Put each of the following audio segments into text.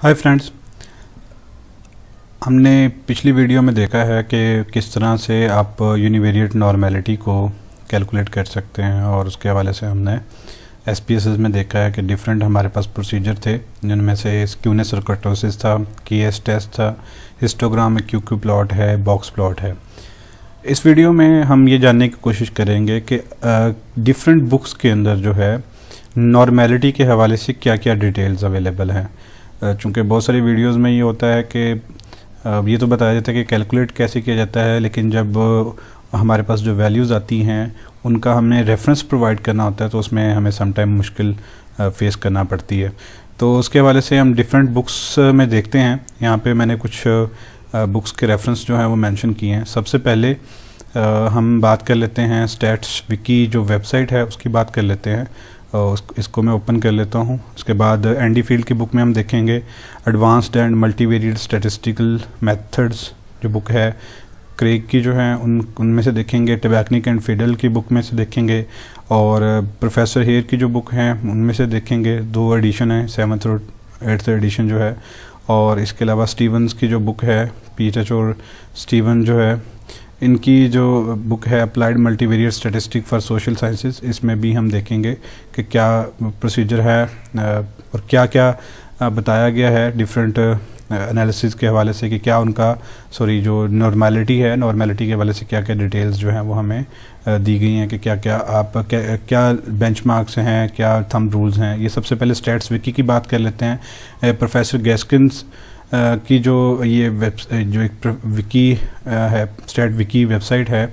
Hi friends, हमने पिछली video में देखा है कि किस तरह से आप यूनिवेरिएट नॉर्मेलिटी को कैलकुलेट कर सकते हैं और उसके हवाले से हमने एसपीएसएस में देखा है कि डिफरेंट हमारे पास प्रोसीजर थे, जिनमें से स्क्यूनेस और कर्टोसिस था, कीएस टेस्ट था, हिस्टोग्राम में क्यू प्लॉट है, बॉक्स प्लॉट है। इस वीडियो में हम ये जानने की कोशिश करेंगे कि डिफरेंट बुक्स के अंदर जो है नॉर्मेलिटी के हवाले से क्या क्या डिटेल्स अवेलेबल हैं। चूँकि बहुत सारी वीडियोस में ये होता है कि ये तो बताया जाता है कि कैलकुलेट कैसे किया जाता है, लेकिन जब हमारे पास जो वैल्यूज़ आती हैं उनका हमें रेफरेंस प्रोवाइड करना होता है तो उसमें हमें समटाइम मुश्किल फेस करना पड़ती है। तो उसके हवाले से हम डिफरेंट बुक्स में देखते हैं। यहाँ पे मैंने कुछ बुक्स के रेफरेंस जो हैं वो मेंशन किए हैं। सबसे पहले हम बात कर लेते हैं स्टैट्स विकी जो वेबसाइट है उसकी बात कर लेते हैं। इसको मैं ओपन कर लेता हूँ। उसके बाद एंडी फील्ड की बुक में हम देखेंगे advanced and multivariate statistical methods जो बुक है। क्रेग की जो है उनमें से देखेंगे। टेबैकनिक एंड फिडल की बुक में से देखेंगे और प्रोफेसर हेयर की जो बुक हैं उनमें से देखेंगे। 2 एडिशन है, 7th और 8th एडिशन जो है। और इसके अलावा स्टीवंस की जो बुक है, पीटर और स्टीवन जो है, इनकी जो बुक है applied multivariate statistic for social sciences, इसमें भी हम देखेंगे कि क्या प्रोसीजर है और क्या क्या बताया गया है डिफरेंट एनालिसिस के हवाले से कि क्या उनका जो नॉर्मेलिटी है, नॉर्मेलिटी के हवाले से क्या क्या डिटेल्स जो हैं वो हमें दी गई हैं कि क्या क्या आप क्या बेंचमार्क्स हैं, क्या थंब रूल्स हैं। ये सबसे पहले स्टैट्स विकी की बात कर लेते हैं। प्रोफेसर गैस्किन्स की जो ये जो एक विकी है, स्टैट विकी वेबसाइट है,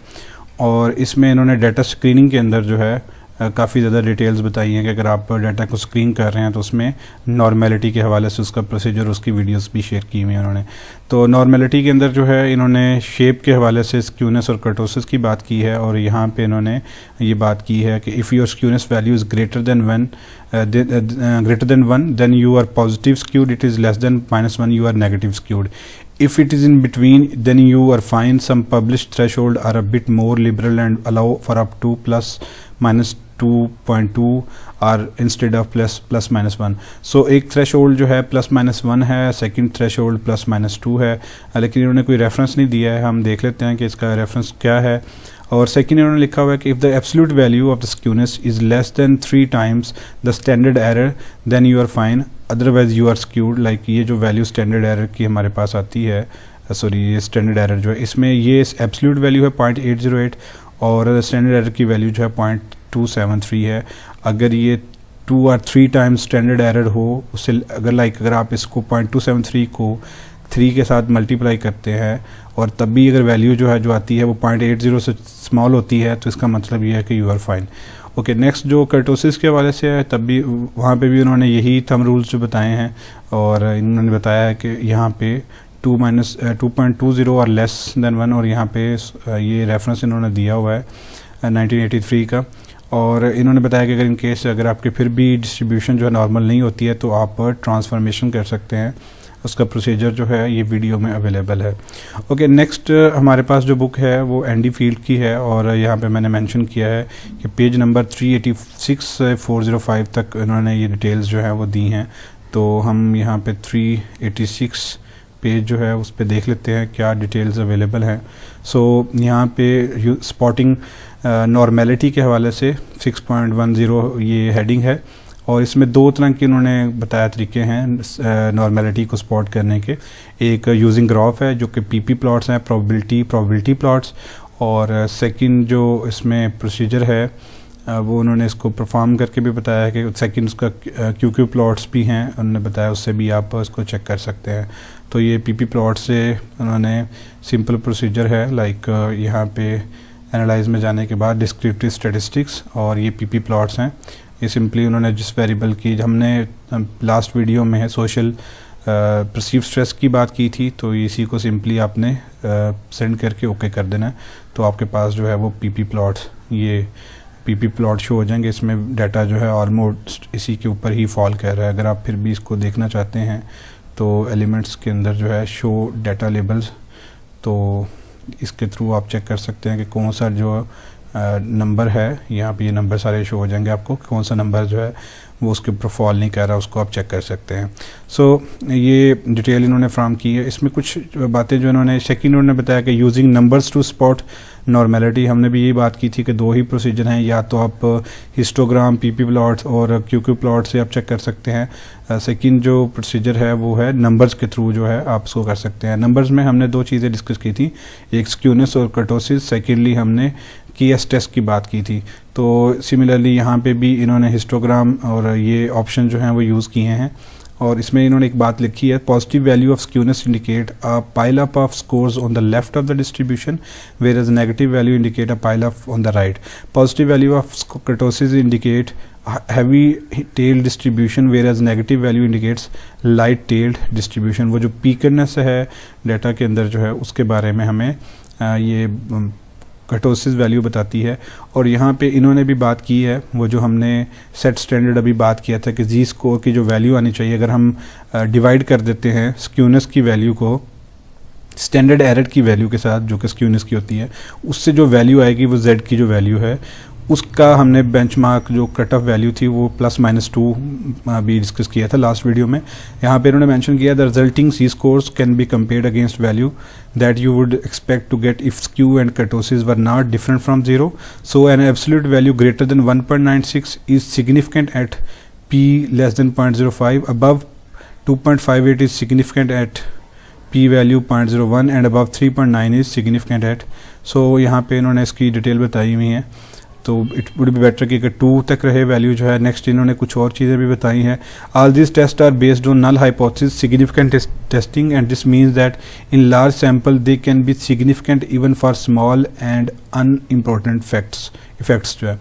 और इसमें इन्होंने डाटा स्क्रीनिंग के अंदर जो है काफ़ी ज़्यादा डिटेल्स बताई हैं कि अगर आप डाटा को स्क्रीन कर रहे हैं तो उसमें नॉर्मेलिटी के हवाले से उसका प्रोसीजर, उसकी वीडियोस भी शेयर की हुई हैं उन्होंने। तो नॉर्मेलिटी के अंदर जो है इन्होंने शेप के हवाले से स्क्यूनेस और कर्टोसिस की बात की है, और यहाँ पे इन्होंने ये बात की है कि if your skewness value is greater than 1 then you are positive skewed, it is less than -1 you are negative skewed. If it is in between, then you are fine. Some published threshold are a bit more liberal and allow for up to ±2.2 or instead of +/-1. So एक threshold जो है +/-1 है, second threshold +/-2 है, लेकिन इन्होंने कोई reference नहीं दिया है। हम देख लेते हैं कि इसका रेफरेंस क्या है। और सेकंड इन्होंने लिखा हुआ है कि if the absolute value of the skewness is less than 3 times the standard error then you are fine, otherwise you are skewed. Like ये जो वैल्यू स्टैंडर्ड एरर की हमारे पास आती है, ये स्टैंडर्ड एरर जो है इसमें ये एब्सोल्यूट वैल्यू है 0.808 और स्टैंडर्ड एरर की वैल्यू जो है 0.273 है। अगर ये 2 or 3 times स्टैंडर्ड एरर हो, उससे अगर आप इसको 0.273 को 3 के साथ मल्टीप्लाई करते हैं और तब भी अगर वैल्यू जो है जो आती है वो 0.80 से स्मॉल होती है, तो इसका मतलब ये है कि you are fine. Okay, next जो कर्टोसिस के हवाले से है, तब भी वहाँ पे भी उन्होंने यही थंब रूल्स जो बताए हैं, और इन्होंने बताया है कि यहाँ पे 2.20 और लेस देन 1, और यहाँ पे ये रेफरेंस इन्होंने दिया हुआ है 1983 का। और इन्होंने बताया कि अगर इन केस अगर आपके फिर भी डिस्ट्रीब्यूशन जो है नॉर्मल नहीं होती है तो आप ट्रांसफॉर्मेशन कर सकते हैं। उसका प्रोसीजर जो है ये वीडियो में अवेलेबल है। ओके, नेक्स्ट हमारे पास जो बुक है वो एंडी फील्ड की है, और यहाँ पे मैंने मेंशन किया है कि पेज नंबर 386 से 405 तक इन्होंने ये डिटेल्स जो है वो दी हैं। तो हम यहाँ पे 386 पेज जो है उस पर देख लेते हैं क्या डिटेल्स अवेलेबल हैं। सो यहाँ पे स्पॉटिंग नॉर्मेलिटी के हवाले से 6.10 ये हेडिंग है, और इसमें 2 तरह के उन्होंने बताया तरीके हैं नॉर्मेलिटी को स्पॉट करने के। एक यूजिंग ग्राफ है जो कि पीपी प्लॉट्स हैं, प्रोबेबिलिटी प्लॉट्स, और सेकंड जो इसमें प्रोसीजर है वो उन्होंने इसको परफॉर्म करके भी बताया है कि सेकंड उसका क्यू प्लॉट्स भी हैं, उन्होंने बताया, उससे भी आप उसको चेक कर सकते हैं। तो ये पीपी प्लॉट से उन्होंने सिंपल प्रोसीजर है, लाइक यहाँ पे एनालाइज में जाने के बाद डिस्क्रिप्टिव स्टैटिस्टिक्स, और ये पीपी प्लॉट्स हैं। ये सिंपली उन्होंने जिस वेरिएबल की हमने लास्ट वीडियो में है सोशल परसीव स्ट्रेस की बात की थी, तो इसी को सिंपली आपने सेंड करके ओके कर देना है, तो आपके पास जो है वो पीपी प्लॉट शो हो जाएंगे। इसमें डाटा जो है ऑलमोस्ट इसी के ऊपर ही फॉल कर रहा है। अगर आप फिर भी इसको देखना चाहते हैं तो एलिमेंट्स के अंदर जो है शो डाटा लेबल्स, तो इसके थ्रू आप चेक कर सकते हैं कि कौन सा जो नंबर है, यहाँ पे ये नंबर सारे शो हो जाएंगे आपको, कौन सा नंबर जो है वो उसके ऊपर फॉल नहीं कर रहा, उसको आप चेक कर सकते हैं। सो ये डिटेल इन्होंने फ्राहम की है। इसमें कुछ बातें जो इन्होंने सेकंड उन्होंने बताया कि using numbers to spot normality, हमने भी यही बात की थी कि दो ही प्रोसीजर हैं, या तो आप हिस्टोग्राम, पीपी प्लॉट और क्यूक्यू प्लॉट से आप चेक कर सकते हैं। सेकंड जो प्रोसीजर है वो है नंबर्स के थ्रू जो है आप उसको कर सकते हैं। नंबर्स में हमने दो चीज़ें डिस्कस की थी, एक स्क्यूनेस और कर्टोसिस, सेकेंडली हमने केएस टेस्ट की बात की थी। तो सिमिलरली यहाँ पे भी इन्होंने हिस्टोग्राम और ये ऑप्शन जो हैं वो यूज़ किए हैं, और इसमें इन्होंने एक बात लिखी है, positive value of skewness indicate a pile up of scores on the left of the distribution, whereas negative value indicate a pile up on the right. Positive value of kurtosis indicate heavy tail distribution, whereas negative value indicates light tailed distribution। वो जो पीकरनेस है data के अंदर जो है उसके बारे में हमें ये कर्टोसिस वैल्यू बताती है। और यहाँ पे इन्होंने भी बात की है, वो जो हमने सेट स्टैंडर्ड अभी बात किया था कि जी स्कोर की जो वैल्यू आनी चाहिए, अगर हम डिवाइड कर देते हैं स्क्यूनेस की वैल्यू को स्टैंडर्ड एरर की वैल्यू के साथ जो कि स्क्यूनेस की होती है, उससे जो वैल्यू आएगी वो जेड की जो वैल्यू है उसका हमने बेंचमार्क जो कट ऑफ वैल्यू थी वो +-2 भी डिस्कस किया था लास्ट वीडियो में। यहाँ पे इन्होंने मेंशन किया the resulting z scores can be compared against value that you would expect to get if skew and kurtosis were not different from 0। So an absolute value greater than 1.96 is significant at p less than 0.05, above 2.58 is significant at p value 0.01 and above 3.9 is significant at। so यहाँ पे इन्होंने इसकी detail बताई हुई है, तो it would be better कि 2 तक रहे वैल्यू जो है। नेक्स्ट इन्होंने कुछ और चीज़ें भी बताई हैं। All this test are based on null hypothesis significant testing and this means that in large sample they can be significant even for small and unimportant effects जो है।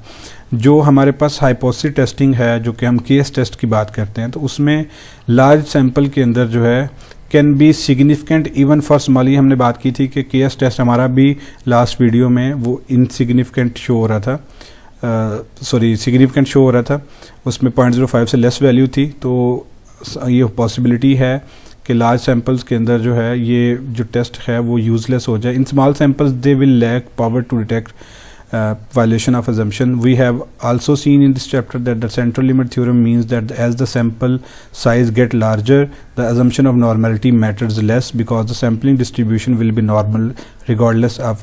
जो हमारे पास हाइपोथेसिस टेस्टिंग है, जो कि हम केस टेस्ट की बात करते हैं, तो उसमें लार्ज सैम्पल के अंदर जो है can be significant even for small. हमने बात की थी कि केएस टेस्ट हमारा भी लास्ट वीडियो में वो इनसिग्निफिकेंट शो हो रहा था, सिग्निफिकेंट शो हो रहा था, उसमें 0.05 से लेस वैल्यू थी। तो ये पॉसिबिलिटी है कि लार्ज सैम्पल्स के अंदर जो है ये जो टेस्ट है वो यूजलेस हो जाए। In small samples they will lack power to detect violation of assumption। We have also seen in this chapter that the central limit theorem means that as the sample size get larger, the assumption of normality matters less because the sampling distribution will be normal regardless of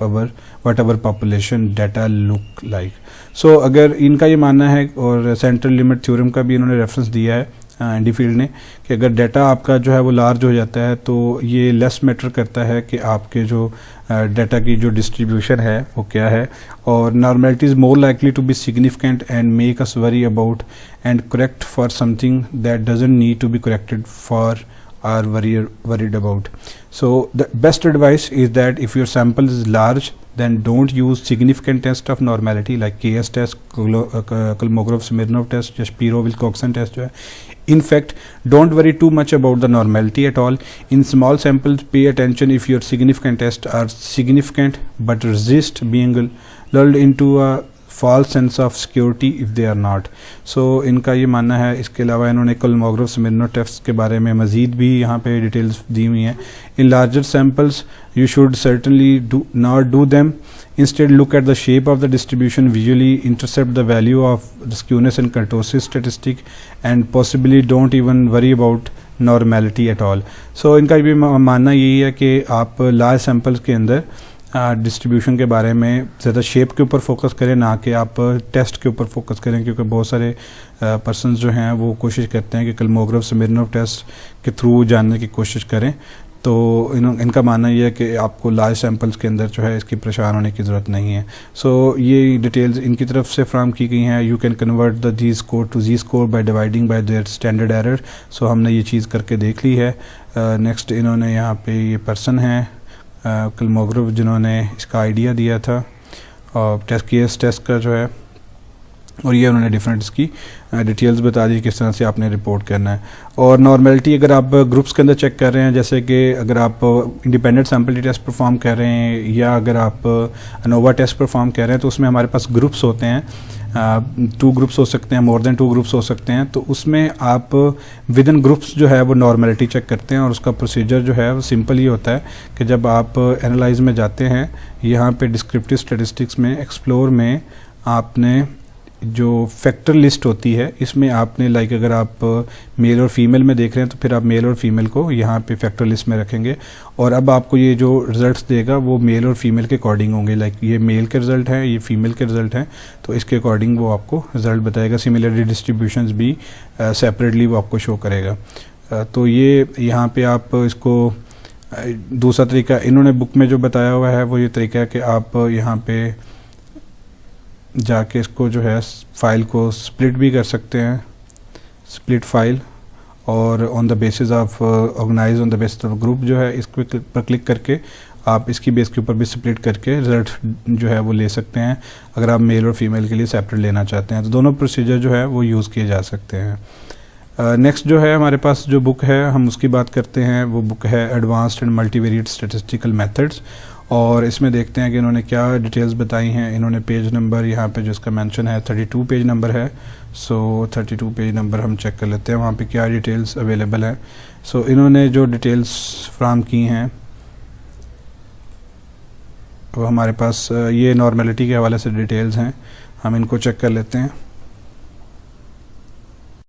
whatever population data look like। so अगर इनका ये मानना है, और central limit theorem का भी इन्होंने reference दिया है एंडी फील्ड ने, कि अगर डाटा आपका जो है वो लार्ज हो जाता है तो ये लेस मैटर करता है कि आपके जो डाटा की जो डिस्ट्रीब्यूशन है वो क्या है, और normality is more likely to be significant and make us worry about and correct for something that doesn't need to be corrected for are worried about। so the best advice is that if your sample is large, then don't use significant test of normality like KS test, Kolmogorov-Smirnov test या Shapiro-Wilcoxon test जो है। in fact don't worry too much about the normality at all। in small samples pay attention if your significant tests are significant but resist being lulled into a false sense of security if they are not। so इनका ये मानना है। इसके अलावा इन्होंने Kolmogorov-Smirnov test के बारे में मज़ीद भी यहाँ पे डिटेल्स दी हुई हैं। in larger samples you should certainly not do them। instead look at the shape of the distribution, visually intercept the value of the skewness and kurtosis statistic and possibly don't even worry about normality at all। so इनका भी मानना यही है कि आप large samples के अंदर distribution के बारे में ज़्यादा शेप के ऊपर फोकस करें, ना कि आप टेस्ट के ऊपर फोकस करें, क्योंकि बहुत सारे पर्सन्स जो हैं वो कोशिश करते हैं कि Kolmogorov-Smirnov टेस्ट के थ्रू जानने की कोशिश करें। तो इनका मानना ये है कि आपको लार्ज सैम्पल्स के अंदर जो है इसकी परेशान होने की ज़रूरत नहीं है। सो ये डिटेल्स इनकी तरफ से फ्राहम की गई हैं। You can convert the G score to G score by dividing by their standard error. So हमने ये चीज़ करके देख ली है। नेक्स्ट इन्होंने यहाँ पे ये पर्सन है Kolmogorov जिन्होंने इसका आइडिया दिया था और केस टेस्ट का जो है, और ये उन्होंने डिफरेंट इसकी डिटेल्स बता दी किस तरह से आपने रिपोर्ट करना है। और नॉर्मेलिटी अगर आप ग्रुप्स के अंदर चेक कर रहे हैं, जैसे कि अगर आप इंडिपेंडेंट सैम्पल टेस्ट परफॉर्म कर रहे हैं या अगर आप अनोवा टेस्ट परफॉर्म कर रहे हैं, तो उसमें हमारे पास ग्रुप्स होते हैं 2 ग्रुप्स हो सकते हैं, मोर देन 2 ग्रुप्स हो सकते हैं, तो उसमें आप विद इन ग्रुप्स जो है वो नॉर्मेलिटी चेक करते हैं। और उसका प्रोसीजर जो है वो सिंपल ही होता है कि जब आप एनालाइज में जाते हैं, यहाँ पे डिस्क्रिप्टिव स्टैटिस्टिक्स में एक्सप्लोर में आपने जो फैक्टर लिस्ट होती है, इसमें आपने लाइक अगर आप मेल और फीमेल में देख रहे हैं तो फिर आप मेल और फीमेल को यहाँ पे फैक्टर लिस्ट में रखेंगे। और अब आपको ये जो रिजल्ट्स देगा वो मेल और फीमेल के अकॉर्डिंग होंगे, लाइक ये मेल के रिजल्ट हैं, ये फीमेल के रिजल्ट हैं, तो इसके अकॉर्डिंग वो आपको रिजल्ट बताएगा। सिमिलरली डिस्ट्रीब्यूशंस भी सेपरेटली वो आपको शो करेगा। तो ये यहाँ पे आप इसको दूसरा तरीका इन्होंने बुक में जो बताया हुआ है वो ये तरीका है कि आप यहाँ पे जाके इसको जो है फाइल को स्प्लिट भी कर सकते हैं, स्प्लिट फाइल, और on the basis of organize on the basis of group जो है इसको पर क्लिक करके आप इसकी बेस के ऊपर भी स्प्लिट करके रिजल्ट जो है वो ले सकते हैं, अगर आप मेल और फीमेल के लिए सेपरेट लेना चाहते हैं। तो दोनों प्रोसीजर जो है वो यूज़ किए जा सकते हैं। नेक्स्ट जो है हमारे पास जो बुक है हम उसकी बात करते हैं, वो बुक है advanced and multivariate statistical methods. और इसमें देखते हैं कि इन्होंने क्या डिटेल्स बताई हैं। इन्होंने पेज नंबर यहाँ पे जो इसका मेंशन है 32 पेज नंबर है। सो 32 पेज नंबर हम चेक कर लेते हैं वहाँ पे क्या डिटेल्स अवेलेबल हैं। सो इन्होंने जो डिटेल्स फ्राहम की हैं वो हमारे पास ये नॉर्मेलिटी के हवाले से डिटेल्स हैं, हम इनको चेक कर लेते हैं।